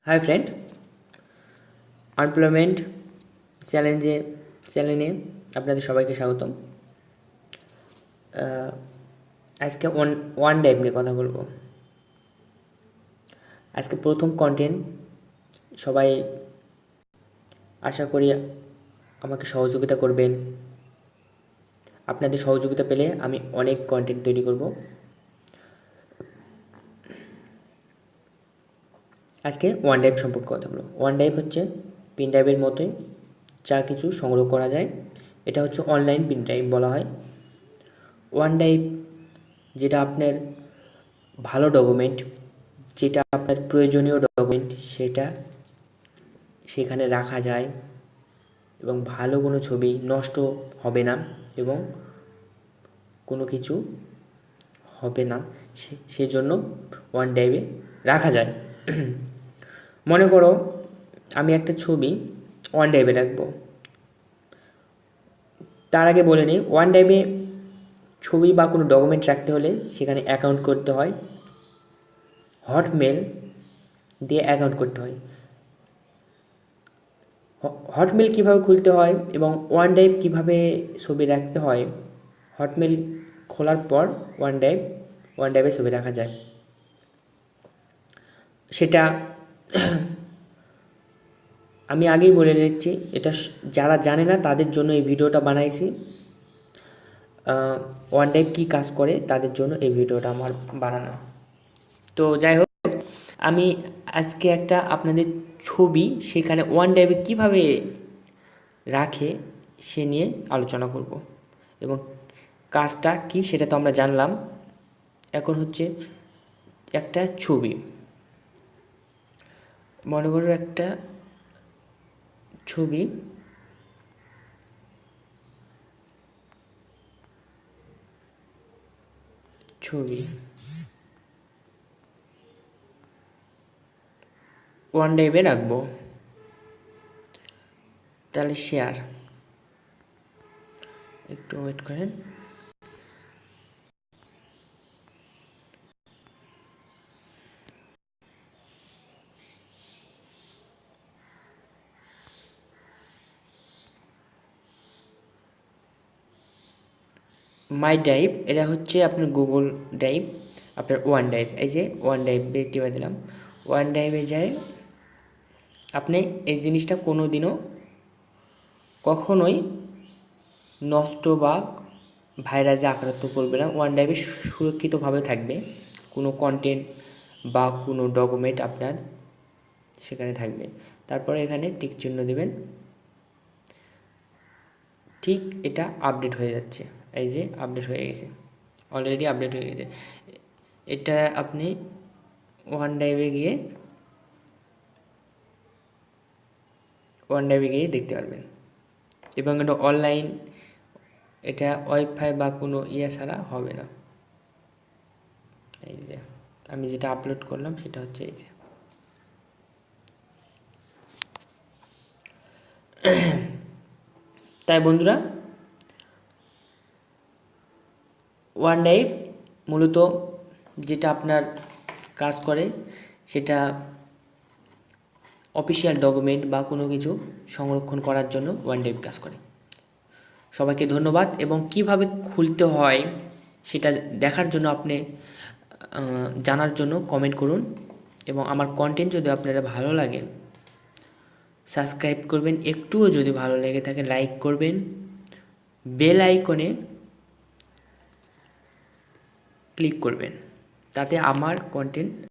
Hi friend, unemployment চ্যানেলে আপনাদের সবাইকে স্বাগতম। আজকে ওয়ান ড্রাইভ নিয়ে কথা বলবো। আজকে প্রথম কন্টেন্ট, সবাই আশা করি আমাকে সহযোগিতা করবেন। আপনাদের সহযোগিতা পেলে আমি অনেক কন্টেন্ট তৈরি করব। আজকে ওয়ান ড্রাইভ সম্পর্কে কথা বলবো। ওয়ান ড্রাইভ হচ্ছে পেন ড্রাইভের মতোই, যা কিছু সংগ্রহ করা যায়। এটা হচ্ছে অনলাইন পেন ড্রাইভ বলা হয়। ওয়ান ড্রাইভ যেটা আপনার ভালো ডকুমেন্ট, যেটা আপনার প্রয়োজনীয় ডকুমেন্ট, সেটা সেখানে রাখা যায় এবং ভালো কোনো ছবি নষ্ট হবে না এবং কোনো কিছু হবে না, সেজন্য ওয়ান ড্রাইভে রাখা যায়। মনে করো আমি একটা ছবি ওয়ান ড্রাইভে রাখবো। তার আগে বলে নিই, ওয়ান ড্রাইভে ছবি বা কোনো ডকুমেন্ট রাখতে হলে সেখানে অ্যাকাউন্ট করতে হয়, হটমেল দিয়ে অ্যাকাউন্ট করতে হয়। হটমেল কীভাবে খুলতে হয় এবং ওয়ান ড্রাইভ কীভাবে ছবি রাখতে হয়, হটমেল খোলার পর ওয়ান ড্রাইভে ছবি রাখা যায়। সেটা আমি আগেই বলে দিচ্ছি, এটা যারা জানে না তাদের জন্য এই ভিডিওটা বানাইছি। ওয়ান ড্রাইভ কী কাজ করে তাদের জন্য এই ভিডিওটা আমার বানানো। তো যাই হোক, আমি আজকে একটা আপনাদের ছবি সেখানে ওয়ান ড্রাইভে কীভাবে রাখে সে নিয়ে আলোচনা করব এবং কাজটা কি সেটা তো আমরা জানলাম। এখন হচ্ছে একটা ছবি, মনে করো একটা ছবি ওয়ান ড্রাইভে রাখবো। তাহলে শেয়ার, একটু ওয়েট করেন। মাই ড্রাইভ, এটা হচ্ছে আপনার গুগল ড্রাইভ, আপনার ওয়ান ড্রাইভ। এই যে ওয়ান ড্রাইভে টিপে দিলাম, ওয়ান ড্রাইভে যায়। আপনি এই জিনিসটা কখনোই নষ্ট বা ভাইরাসে আক্রান্ত করবে না। ওয়ান ড্রাইভে সুরক্ষিতভাবে থাকবে, কোনো কন্টেন্ট বা কোনো ডকুমেন্ট আপনার সেখানে থাকবে। তারপরে এখানে টিক চিহ্ন দেবেন। ঠিক এটা আপডেট হয়ে যাচ্ছে, এই যে আপডেট হয়ে গেছে, অলরেডি আপডেট হয়ে গেছে। এটা আপনি ওয়ান ড্রাইভে গিয়ে দেখতে পারবেন এবং এটা অনলাইন, এটা ওয়াইফাই বা কোনো ছাড়া হবে না। এই যে আমি যেটা আপলোড করলাম সেটা হচ্ছে এই যে। তাই বন্ধুরা, ওয়ান ড্রাইভ মূলত যেটা আপনার কাজ করে সেটা অফিসিয়াল ডকুমেন্ট বা কোনো কিছু সংরক্ষণ করার জন্য ওয়ান ড্রাইভ কাজ করে। সবাইকে ধন্যবাদ এবং কিভাবে খুলতে হয় সেটা দেখার জন্য আপনি জানার জন্য কমেন্ট করুন এবং আমার কন্টেন্ট যদি আপনারা ভালো লাগে সাবস্ক্রাইব করবেন, একটুও যদি ভালো লেগে থাকে লাইক করবেন, বেল আইকনে ক্লিক করবেন, তাতে আমার কন্টেন্ট